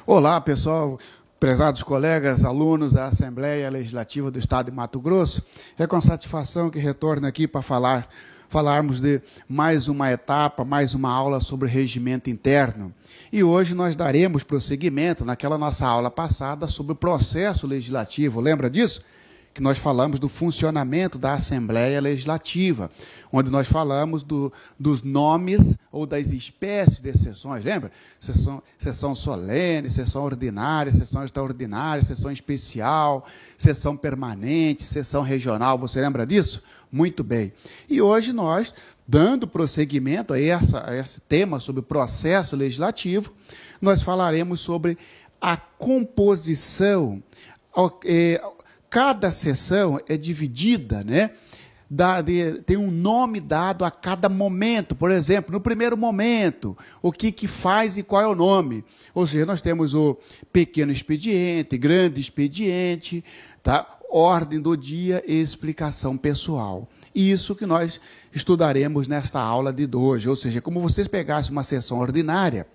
Olá, pessoal, prezados colegas, alunos da Assembleia Legislativa do Estado de Mato Grosso. É com satisfação que retorno aqui para falarmos de mais uma etapa, mais uma aula sobre regimento interno. E hoje nós daremos prosseguimento naquela nossa aula passada sobre o processo legislativo. Lembra disso? Que nós falamos do funcionamento da Assembleia Legislativa, onde nós falamos dos nomes ou das espécies de sessões, lembra? Sessão solene, sessão ordinária, sessão extraordinária, sessão especial, sessão permanente, sessão regional, você lembra disso? Muito bem. E hoje nós, dando prosseguimento a esse tema sobre o processo legislativo, nós falaremos sobre a composição. Cada sessão é dividida, né? Tem um nome dado a cada momento. Por exemplo, no primeiro momento, o que faz e qual é o nome. Ou seja, nós temos o pequeno expediente, grande expediente, tá? Ordem do dia e explicação pessoal. Isso que nós estudaremos nesta aula de hoje. Ou seja, como vocês pegassem uma sessão ordinária,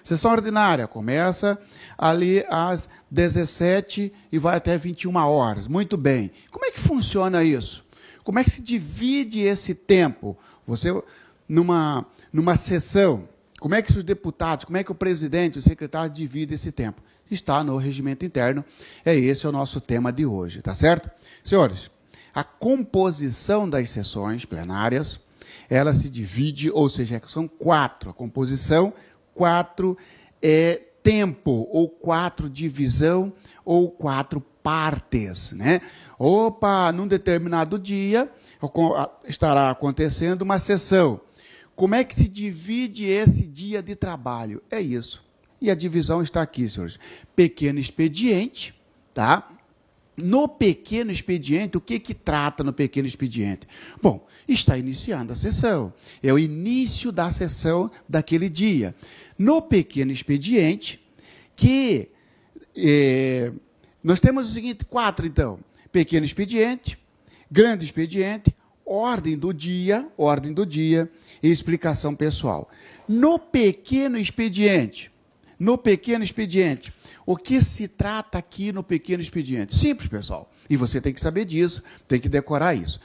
sessão ordinária começa ali às 17 e vai até 21 horas. Muito bem. Como é que funciona isso? Como é que se divide esse tempo? Você, numa sessão, como é que os deputados, como é que o presidente, o secretário dividem esse tempo? Está no regimento interno. Esse é o nosso tema de hoje, tá certo? Senhores, a composição das sessões plenárias, ela se divide, ou seja, são 4. A composição 4 é tempo, ou 4 divisão, ou 4 partes, né? Num determinado dia estará acontecendo uma sessão. Como é que se divide esse dia de trabalho? É isso. E a divisão está aqui, senhores. Pequeno expediente, tá? No pequeno expediente, o que trata no pequeno expediente? Bom, está iniciando a sessão. É o início da sessão daquele dia. No pequeno expediente, nós temos o seguinte, 4 então. Pequeno expediente, grande expediente, ordem do dia e explicação pessoal. No pequeno expediente, o que se trata aqui no pequeno expediente? Simples, pessoal. E você tem que saber disso, tem que decorar isso.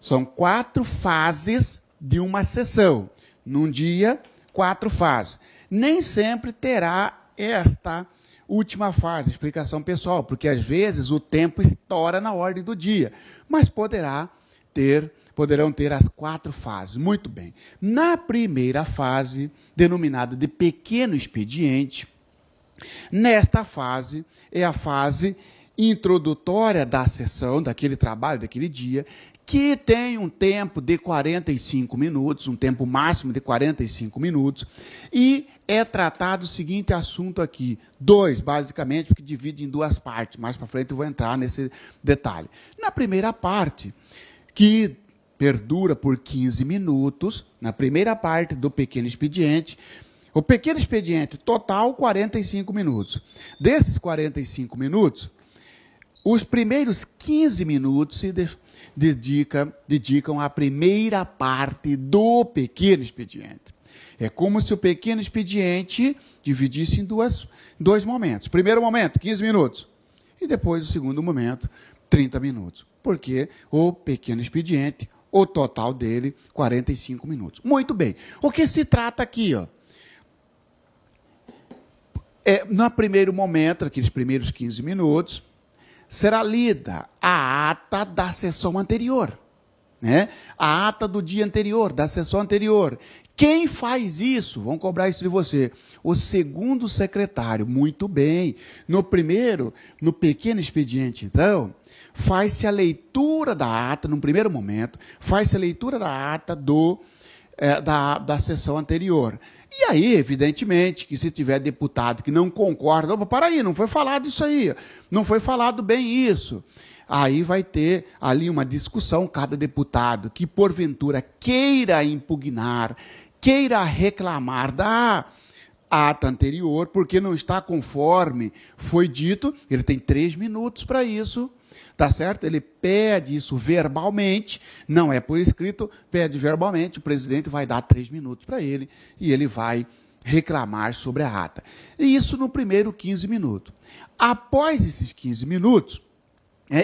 São 4 fases de uma sessão. Num dia, 4 fases. Nem sempre terá esta última fase, explicação pessoal, porque às vezes o tempo estoura na ordem do dia. Mas poderão ter as 4 fases. Muito bem. Na primeira fase, denominada de pequeno expediente, nesta fase, é a fase introdutória da sessão, daquele trabalho, daquele dia, que tem um tempo de 45 minutos, um tempo máximo de 45 minutos, e é tratado o seguinte assunto aqui, 2, basicamente, porque divide em 2 partes, mais para frente eu vou entrar nesse detalhe. Na primeira parte, que perdura por 15 minutos, na primeira parte do pequeno expediente, o pequeno expediente, total 45 minutos. Desses 45 minutos, os primeiros 15 minutos se dedicam à primeira parte do pequeno expediente. É como se o pequeno expediente dividisse em 2 momentos. Primeiro momento, 15 minutos. E depois o segundo momento, 30 minutos. Porque o pequeno expediente, o total dele, 45 minutos. Muito bem. O que se trata aqui, no primeiro momento, aqueles primeiros 15 minutos, será lida a ata da sessão anterior, né? A ata do dia anterior, da sessão anterior. Quem faz isso? Vão cobrar isso de você. O segundo secretário. Muito bem. No pequeno expediente, então, faz-se a leitura da ata, num primeiro momento, faz-se a leitura da ata da sessão anterior. E aí, evidentemente, que se tiver deputado que não concorda, para aí, não foi falado isso aí, não foi falado bem isso. Aí vai ter ali uma discussão, cada deputado que porventura queira impugnar, queira reclamar da ata anterior, porque não está conforme foi dito, ele tem 3 minutos para isso. Tá certo? Ele pede isso verbalmente, não é por escrito, pede verbalmente, o presidente vai dar 3 minutos para ele, e ele vai reclamar sobre a ata. E isso no primeiro 15 minutos. Após esses 15 minutos,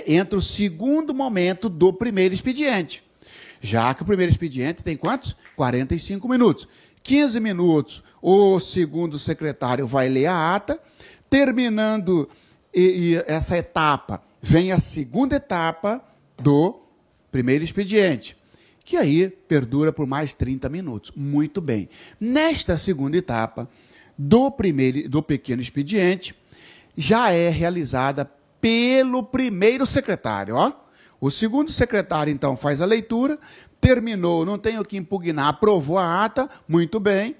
entra o segundo momento do primeiro expediente. Já que o primeiro expediente tem quantos? 45 minutos. 15 minutos, o segundo secretário vai ler a ata. Terminando essa etapa, vem a segunda etapa do primeiro expediente, que aí perdura por mais 30 minutos. Muito bem. Nesta segunda etapa do pequeno expediente, já é realizada pelo primeiro secretário. Ó. O segundo secretário, então, faz a leitura, terminou, não tem o que impugnar, aprovou a ata, muito bem.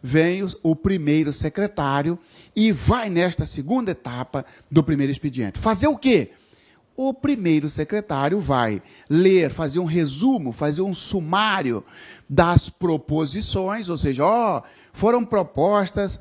Vem o primeiro secretário e vai nesta segunda etapa do primeiro expediente. Fazer o quê? O primeiro secretário vai ler, fazer um resumo, fazer um sumário das proposições, ou seja, foram propostos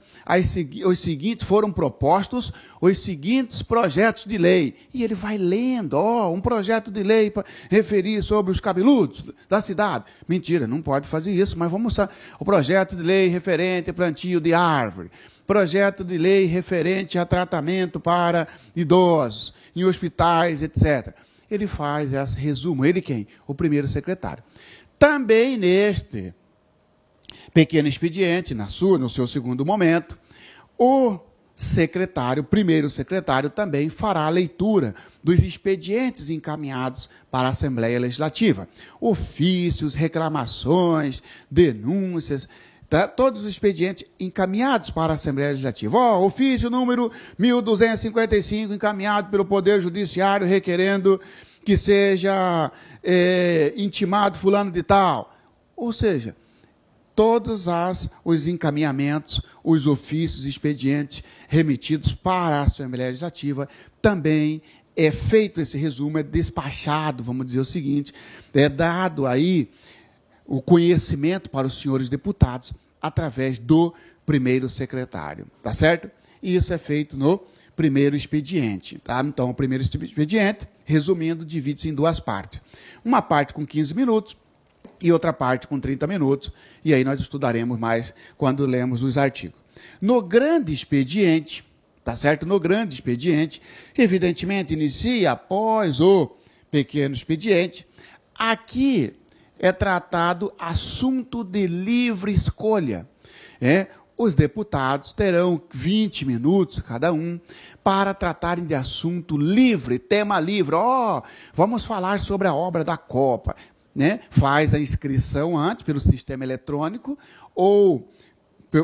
os seguintes projetos de lei. E ele vai lendo, um projeto de lei para referir sobre os cabeludos da cidade. Mentira, não pode fazer isso, mas vamos usar o projeto de lei referente a plantio de árvore, projeto de lei referente a tratamento para idosos, em hospitais, etc. Ele faz esse resumo. Ele quem? O primeiro secretário. Também neste pequeno expediente, no seu segundo momento, o primeiro secretário também fará a leitura dos expedientes encaminhados para a Assembleia Legislativa. Ofícios, reclamações, denúncias, todos os expedientes encaminhados para a Assembleia Legislativa. Ofício número 1255, encaminhado pelo Poder Judiciário, requerendo que seja intimado fulano de tal. Ou seja, todos os encaminhamentos, os ofícios, expedientes remetidos para a Assembleia Legislativa, também é feito esse resumo, é despachado, vamos dizer o seguinte, é dado aí o conhecimento para os senhores deputados através do primeiro secretário, tá certo? E isso é feito no primeiro expediente, tá? Então, o primeiro expediente, resumindo, divide-se em duas partes. Uma parte com 15 minutos, e outra parte com 30 minutos, e aí nós estudaremos mais quando lemos os artigos. No grande expediente, tá certo? No grande expediente, evidentemente inicia após o pequeno expediente. Aqui é tratado assunto de livre escolha. Os deputados terão 20 minutos cada um para tratarem de assunto livre, tema livre. Vamos falar sobre a obra da Copa. Faz a inscrição antes pelo sistema eletrônico ou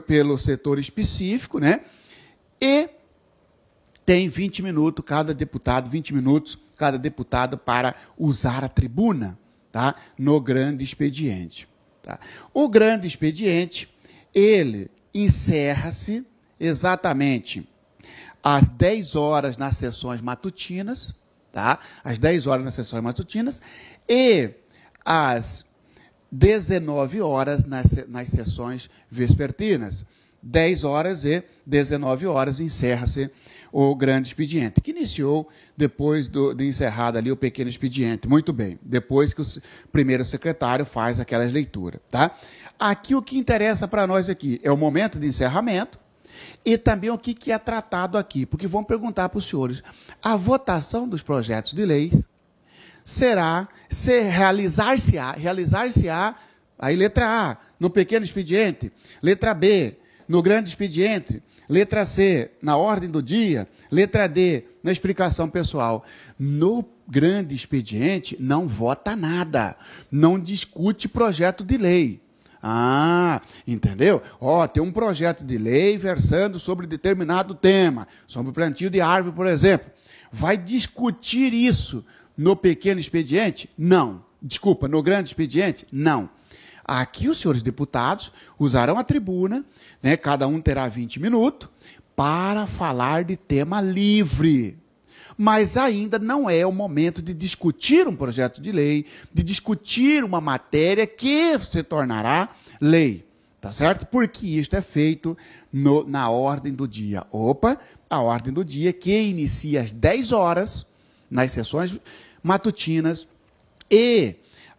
pelo setor específico, e tem 20 minutos cada deputado para usar a tribuna, tá? No grande expediente. Tá? O grande expediente, ele encerra-se exatamente às 10 horas nas sessões matutinas, tá? Às 10 horas nas sessões matutinas e às 19 horas nas sessões vespertinas. 10 horas e 19 horas encerra-se o grande expediente, que iniciou depois de encerrado ali o pequeno expediente. Muito bem, depois que o primeiro secretário faz aquelas leituras. Tá? Aqui o que interessa para nós aqui é o momento de encerramento e também o que é tratado aqui, porque vão perguntar para os senhores, a votação dos projetos de lei realizar-se-á, aí letra A, no pequeno expediente, letra B, no grande expediente, letra C, na ordem do dia, letra D, na explicação pessoal. No grande expediente, não vota nada, não discute projeto de lei. Entendeu? Tem um projeto de lei versando sobre determinado tema, sobre o plantio de árvore, por exemplo. Vai discutir isso no pequeno expediente? Não. Desculpa, no grande expediente? Não. Aqui os senhores deputados usarão a tribuna, cada um terá 20 minutos, para falar de tema livre. Mas ainda não é o momento de discutir um projeto de lei, de discutir uma matéria que se tornará lei. Tá certo? Porque isto é feito na ordem do dia. A ordem do dia que inicia às 10 horas, nas sessões matutinas, e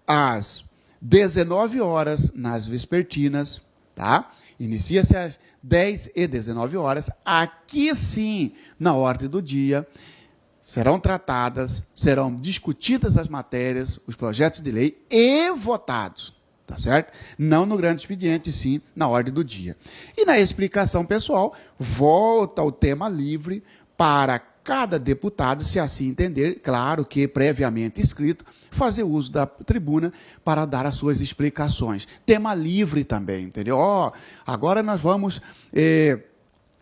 às 19 horas nas vespertinas, tá? inicia-se às 10 e 19 horas. Aqui sim, na ordem do dia, serão tratadas, serão discutidas as matérias, os projetos de lei e votados. Tá certo? Não no grande expediente, sim na ordem do dia. E na explicação pessoal, volta o tema livre para cada deputado, se assim entender, claro que previamente escrito, fazer uso da tribuna para dar as suas explicações. Tema livre também, entendeu? Agora nós vamos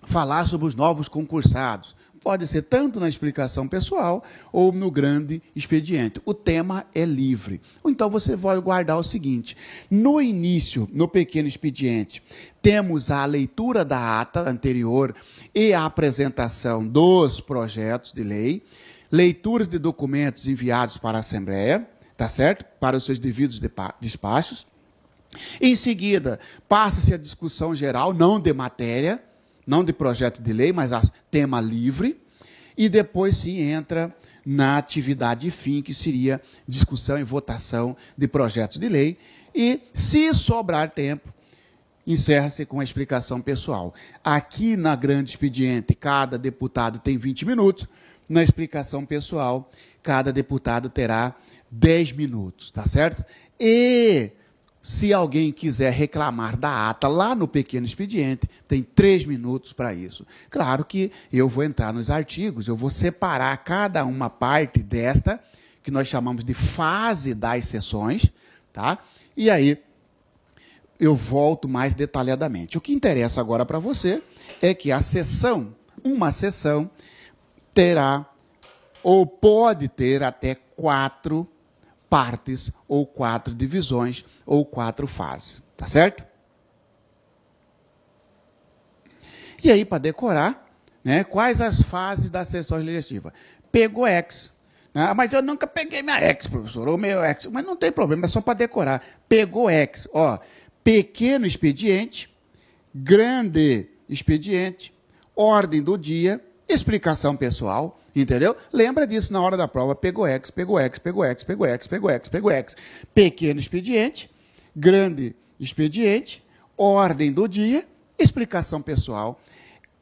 falar sobre os novos concursados. Pode ser tanto na explicação pessoal ou no grande expediente. O tema é livre. Então você vai guardar o seguinte: no início, no pequeno expediente, temos a leitura da ata anterior e a apresentação dos projetos de lei, leituras de documentos enviados para a Assembleia, tá certo? Para os seus devidos despachos. Em seguida, passa-se a discussão geral, não de matéria, não de projeto de lei, mas a tema livre, e depois se entra na atividade fim, que seria discussão e votação de projetos de lei, e, se sobrar tempo, encerra-se com a explicação pessoal. Aqui na grande expediente, cada deputado tem 20 minutos, na explicação pessoal, cada deputado terá 10 minutos, tá certo? E se alguém quiser reclamar da ata lá no pequeno expediente, tem 3 minutos para isso. Claro que eu vou entrar nos artigos, eu vou separar cada uma parte desta, que nós chamamos de fase das sessões, tá? E aí eu volto mais detalhadamente. O que interessa agora para você é que a sessão, uma sessão, terá ou pode ter até 4 partes, ou 4 divisões, ou 4 fases. Tá certo? E aí, para decorar, né, quais as fases da sessão legislativa? Pegou X. Mas eu nunca peguei minha X, professor, ou meu X. Mas não tem problema, é só para decorar. Pegou X. Pequeno expediente, grande expediente, ordem do dia, explicação pessoal. Entendeu? Lembra disso na hora da prova. Pegou X, pegou X, pegou X, pegou X, pegou X, pegou X. Pequeno expediente, grande expediente, ordem do dia, explicação pessoal.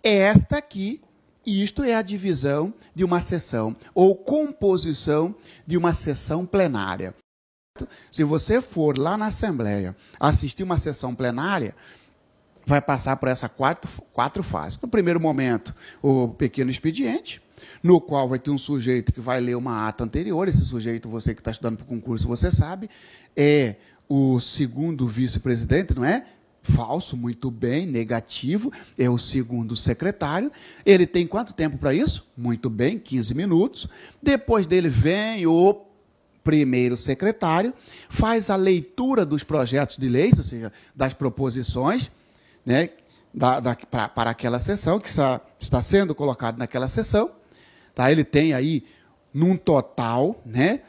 Esta aqui, isto é a divisão de uma sessão, ou composição de uma sessão plenária. Se você for lá na Assembleia assistir uma sessão plenária, vai passar por essas 4 fases. No primeiro momento, o pequeno expediente, no qual vai ter um sujeito que vai ler uma ata anterior. Esse sujeito, você que está estudando para o concurso, você sabe, é o segundo vice-presidente, não é? Falso, muito bem, negativo, é o segundo secretário. Ele tem quanto tempo para isso? Muito bem, 15 minutos. Depois dele vem o primeiro secretário, faz a leitura dos projetos de lei, ou seja, das proposições, né, para aquela sessão, que está sendo colocado naquela sessão. Tá? Ele tem aí, num total, né,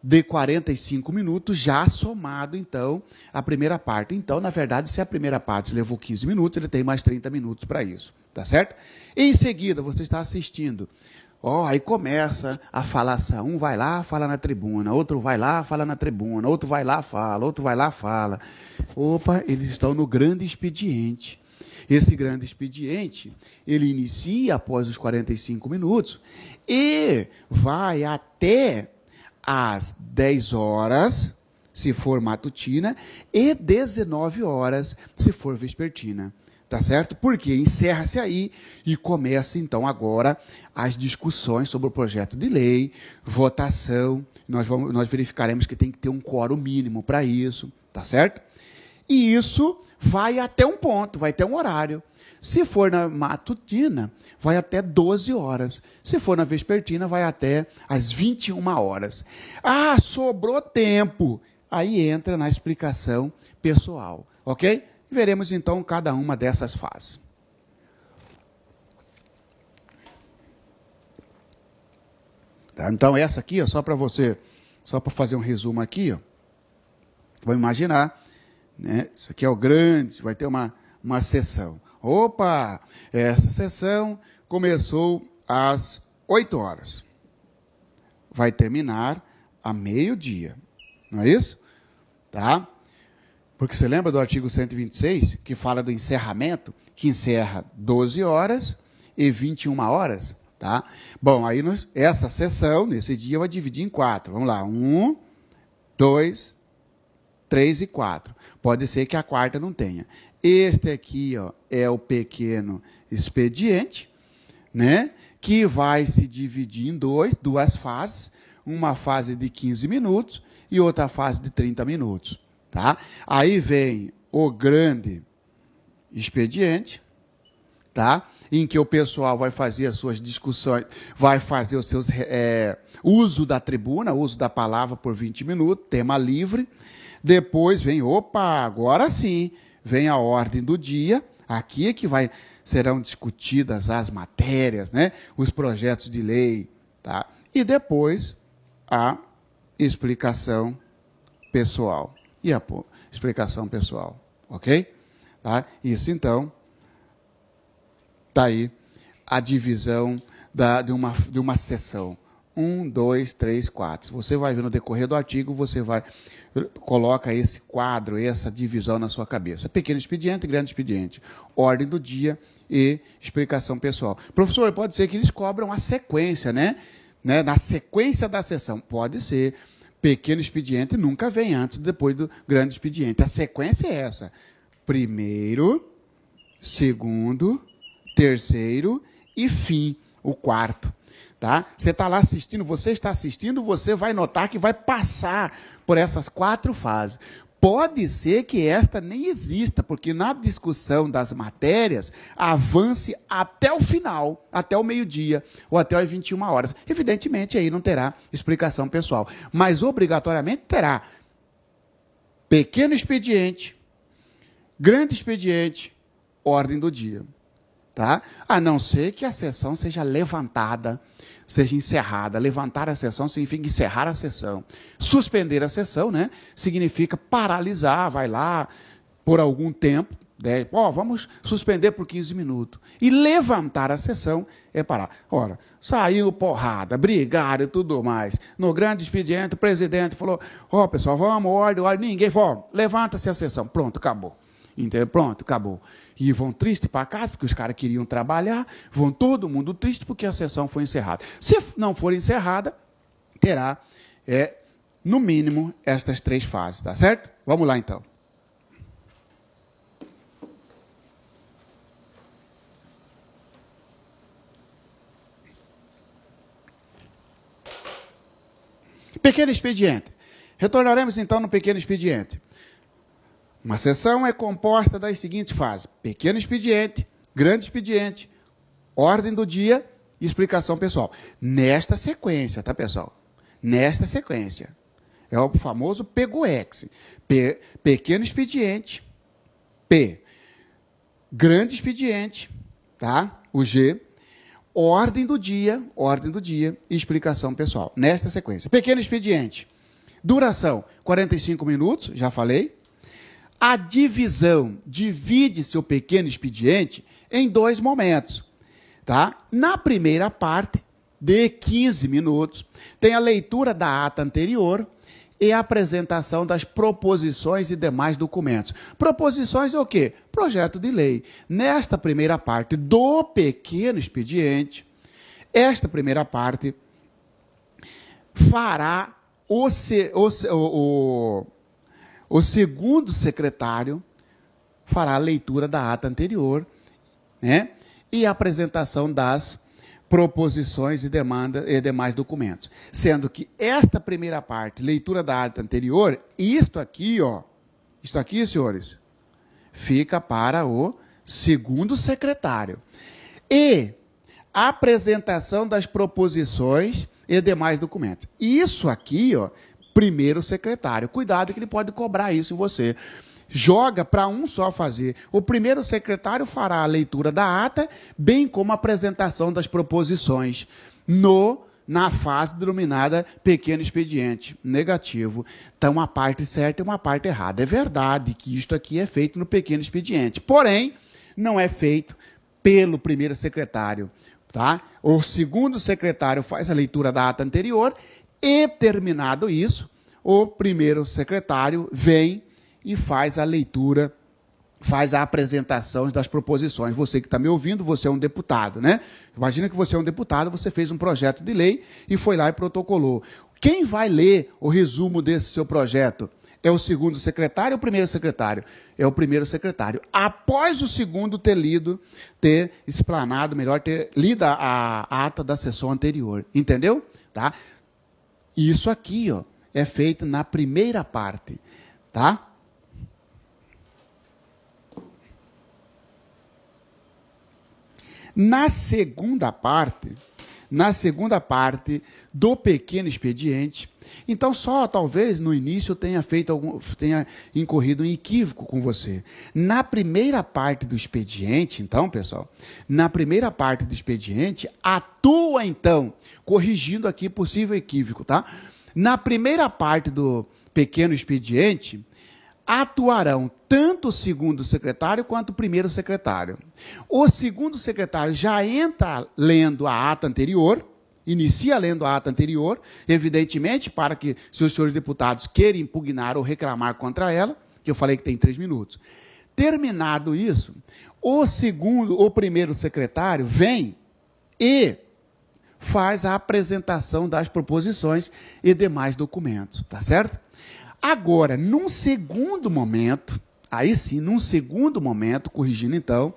de 45 minutos, já somado, então, a primeira parte. Então, na verdade, se a primeira parte levou 15 minutos, ele tem mais 30 minutos para isso. Tá certo? Em seguida, você está assistindo. Aí começa a falação. Um vai lá, fala na tribuna. Outro vai lá, fala na tribuna. Outro vai lá, fala. Outro vai lá, fala. Opa, eles estão no grande expediente. Esse grande expediente, ele inicia após os 45 minutos e vai até às 10 horas, se for matutina, e 19 horas, se for vespertina. Tá certo? Porque encerra-se aí e começa, então, agora as discussões sobre o projeto de lei, votação. Nós verificaremos que tem que ter um quórum mínimo para isso. Tá certo? E isso vai até um ponto, vai ter um horário. Se for na matutina, vai até 12 horas. Se for na vespertina, vai até as 21 horas. Sobrou tempo. Aí entra na explicação pessoal. Ok? Veremos então cada uma dessas fases. Tá? Então essa aqui, só para fazer um resumo aqui, vamos imaginar, né? Isso aqui é o grande, vai ter uma sessão. Opa, essa sessão começou às 8 horas. Vai terminar a meio-dia. Não é isso? Tá? Porque você lembra do artigo 126, que fala do encerramento, que encerra 12 horas e 21 horas, tá? Bom, aí essa sessão, nesse dia, vai dividir em 4. Vamos lá, 1, 2, 3 e 4. Pode ser que a quarta não tenha. Este aqui, ó, é o pequeno expediente, né? Que vai se dividir em duas fases. Uma fase de 15 minutos e outra fase de 30 minutos. Tá? Aí vem o grande expediente, tá? Em que o pessoal vai fazer as suas discussões, vai fazer os seus uso da tribuna, uso da palavra por 20 minutos, tema livre. Depois vem, agora sim, vem a ordem do dia. Aqui é que serão discutidas as matérias, né? Os projetos de lei, tá? E depois a explicação pessoal. E a explicação pessoal, ok? Tá? Isso, então, está aí a divisão de uma sessão. 1, 2, 3, 4. Você vai ver no decorrer do artigo, você coloca esse quadro, essa divisão na sua cabeça. Pequeno expediente, grande expediente. Ordem do dia e explicação pessoal. Professor, pode ser que eles cobram a sequência, né? Na sequência da sessão. Pode ser. Pequeno expediente nunca vem antes, depois do grande expediente. A sequência é essa. Primeiro, segundo, terceiro e fim, o quarto. Tá? Você está lá assistindo, você vai notar que vai passar por essas 4 fases. Pode ser que esta nem exista, porque na discussão das matérias, avance até o final, até o meio-dia, ou até as 21 horas. Evidentemente, aí não terá explicação pessoal. Mas, obrigatoriamente, terá pequeno expediente, grande expediente, ordem do dia. Tá? A não ser que a sessão seja levantada, seja encerrada. Levantar a sessão significa encerrar a sessão. Suspender a sessão, né, significa paralisar, vai lá por algum tempo, vamos suspender por 15 minutos. E levantar a sessão é parar. Ora, saiu porrada, brigaram e tudo mais. No grande expediente, o presidente falou, pessoal, vamos, ordem, ninguém, levanta-se a sessão. Pronto, acabou. Entendeu? Pronto, acabou. E vão tristes para casa, porque os caras queriam trabalhar, vão todo mundo triste porque a sessão foi encerrada. Se não for encerrada, terá, no mínimo, estas 3 fases, tá certo? Vamos lá, então. Pequeno expediente. Retornaremos, então, no pequeno expediente. Uma sessão é composta das seguintes fases: pequeno expediente, grande expediente, ordem do dia e explicação pessoal. Nesta sequência, tá, pessoal? Nesta sequência. É o famoso PEGOEX. Pequeno expediente, P. Grande expediente, tá? O G. Ordem do dia e explicação pessoal. Nesta sequência. Pequeno expediente. Duração, 45 minutos, já falei. A divisão, divide-se o pequeno expediente em 2 momentos. Tá? Na primeira parte, de 15 minutos, tem a leitura da ata anterior e a apresentação das proposições e demais documentos. Proposições é o quê? Projeto de lei. Nesta primeira parte do pequeno expediente, esta primeira parte fará o segundo secretário fará a leitura da ata anterior, né? E a apresentação das proposições e demais documentos. Sendo que esta primeira parte, leitura da ata anterior, isto aqui, senhores, fica para o segundo secretário. E a apresentação das proposições e demais documentos. Isso aqui, primeiro secretário. Cuidado que ele pode cobrar isso em você. Joga para um só fazer. O primeiro secretário fará a leitura da ata, bem como a apresentação das proposições na fase denominada pequeno expediente. Negativo. Então, uma parte certa e uma parte errada. É verdade que isto aqui é feito no pequeno expediente. Porém, não é feito pelo primeiro secretário. Tá? O segundo secretário faz a leitura da ata anterior e, terminado isso, o primeiro secretário vem e faz a leitura, faz a apresentação das proposições. Você que está me ouvindo, você é um deputado, né? Imagina que você é um deputado, você fez um projeto de lei e foi lá e protocolou. Quem vai ler o resumo desse seu projeto? É o segundo secretário ou o primeiro secretário? É o primeiro secretário. Após o segundo ter lido, ter explanado, melhor, ter lido a ata da sessão anterior. Entendeu? Tá? Isso aqui, ó, é feito na primeira parte. Tá? Na segunda parte do pequeno expediente, então só talvez no início tenha incorrido um equívoco com você. Na primeira parte do expediente, então, pessoal, na primeira parte do expediente, atua então, corrigindo aqui possível equívoco, tá? Na primeira parte do pequeno expediente, atuarão tanto o segundo secretário quanto o primeiro secretário. O segundo secretário já entra lendo a ata anterior, inicia lendo a ata anterior, evidentemente, para que, se os senhores deputados querem impugnar ou reclamar contra ela, que eu falei que tem 3 minutos. Terminado isso, o primeiro secretário vem e faz a apresentação das proposições e demais documentos, tá certo? Agora, num segundo momento, aí sim, num segundo momento, corrigindo então,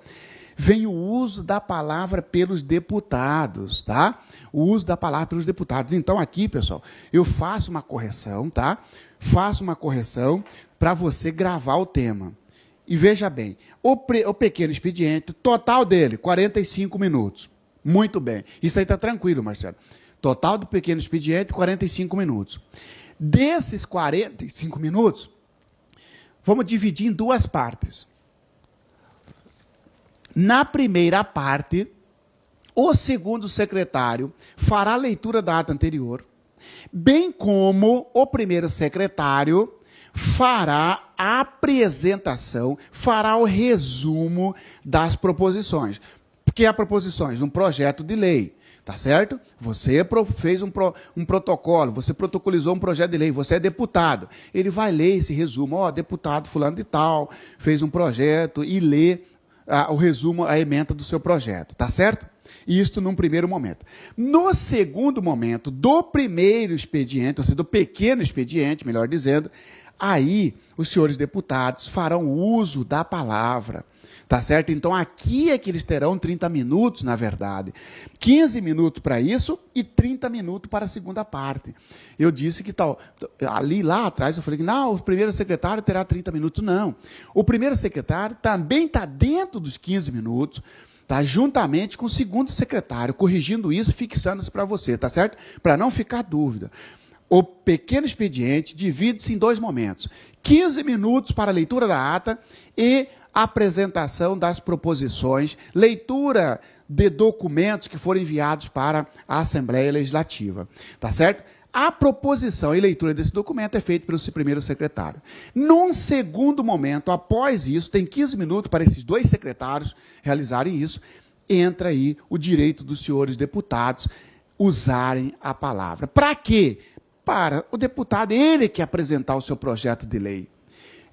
vem o uso da palavra pelos deputados, tá? O uso da palavra pelos deputados. Então aqui, pessoal, eu faço uma correção, tá? Faço uma correção para você gravar o tema. E veja bem, o pequeno expediente, total dele, 45 minutos. Muito bem. Isso aí está tranquilo, Marcelo. Total do pequeno expediente, 45 minutos. Desses 45 minutos, vamos dividir em 2 partes. Na primeira parte, o segundo secretário fará a leitura da ata anterior, bem como o primeiro secretário fará a apresentação, fará o resumo das proposições. Que é proposições? Um projeto de lei. Tá certo? Você fez um protocolo, você protocolizou um projeto de lei, você é deputado. Ele vai ler esse resumo, ó, deputado fulano de tal, fez um projeto e lê o resumo, a ementa do seu projeto, tá certo? Isto num primeiro momento. No segundo momento, do primeiro expediente, ou seja, do pequeno expediente, melhor dizendo, aí os senhores deputados farão uso da palavra. Tá certo? Então, aqui é que eles terão 30 minutos, na verdade. 15 minutos para isso e 30 minutos para a segunda parte. Eu disse que lá atrás, eu falei que não, o primeiro secretário terá 30 minutos. Não. O primeiro secretário também está dentro dos 15 minutos, tá? Juntamente com o segundo secretário, corrigindo isso, fixando isso para você, tá certo? Para não ficar dúvida. O pequeno expediente divide-se em 2 momentos. 15 minutos para a leitura da ata e apresentação das proposições, leitura de documentos que foram enviados para a Assembleia Legislativa. Tá certo? A proposição e leitura desse documento é feita pelo primeiro secretário. Num segundo momento, após isso, tem 15 minutos para esses 2 secretários realizarem isso, entra aí o direito dos senhores deputados usarem a palavra. Para quê? Para o deputado, ele que apresentar o seu projeto de lei.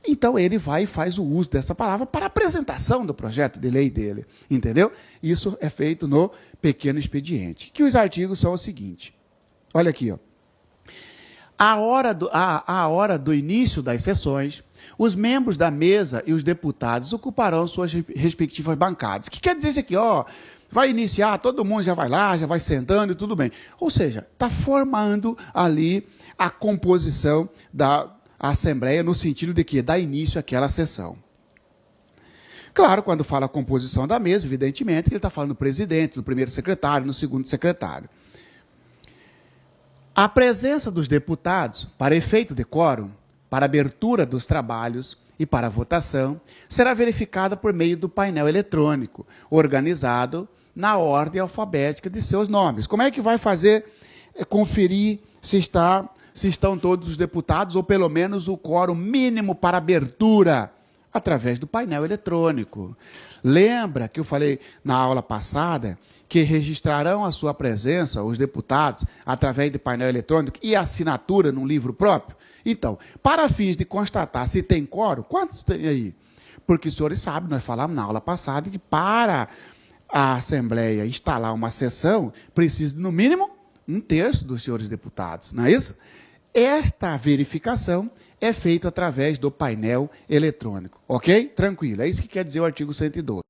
Então, ele vai e faz o uso dessa palavra para a apresentação do projeto de lei dele. Entendeu? Isso é feito no pequeno expediente. Que os artigos são o seguinte. Olha aqui, ó. A hora do início das sessões, os membros da mesa e os deputados ocuparão suas respectivas bancadas. O que quer dizer isso aqui? Ó, vai iniciar, todo mundo já vai lá, já vai sentando e tudo bem. Ou seja, está formando ali a composição da Assembleia no sentido de que dá início àquela sessão. Claro, quando fala a composição da mesa, evidentemente que ele está falando do presidente, do primeiro secretário, do segundo secretário. A presença dos deputados, para efeito de quórum, para abertura dos trabalhos e para a votação, será verificada por meio do painel eletrônico, organizado na ordem alfabética de seus nomes. Como é que vai fazer, conferir se estão todos os deputados, ou pelo menos o quórum mínimo para abertura Através do painel eletrônico. Lembra que eu falei na aula passada que registrarão a sua presença, os deputados, através de painel eletrônico e assinatura num livro próprio? Então, para fins de constatar se tem quórum, quantos tem aí? Porque os senhores sabem, nós falamos na aula passada que para a Assembleia instalar uma sessão, precisa, no mínimo, 1/3 dos senhores deputados, não é isso? Esta verificação é feita através do painel eletrônico, ok? Tranquilo, é isso que quer dizer o artigo 112.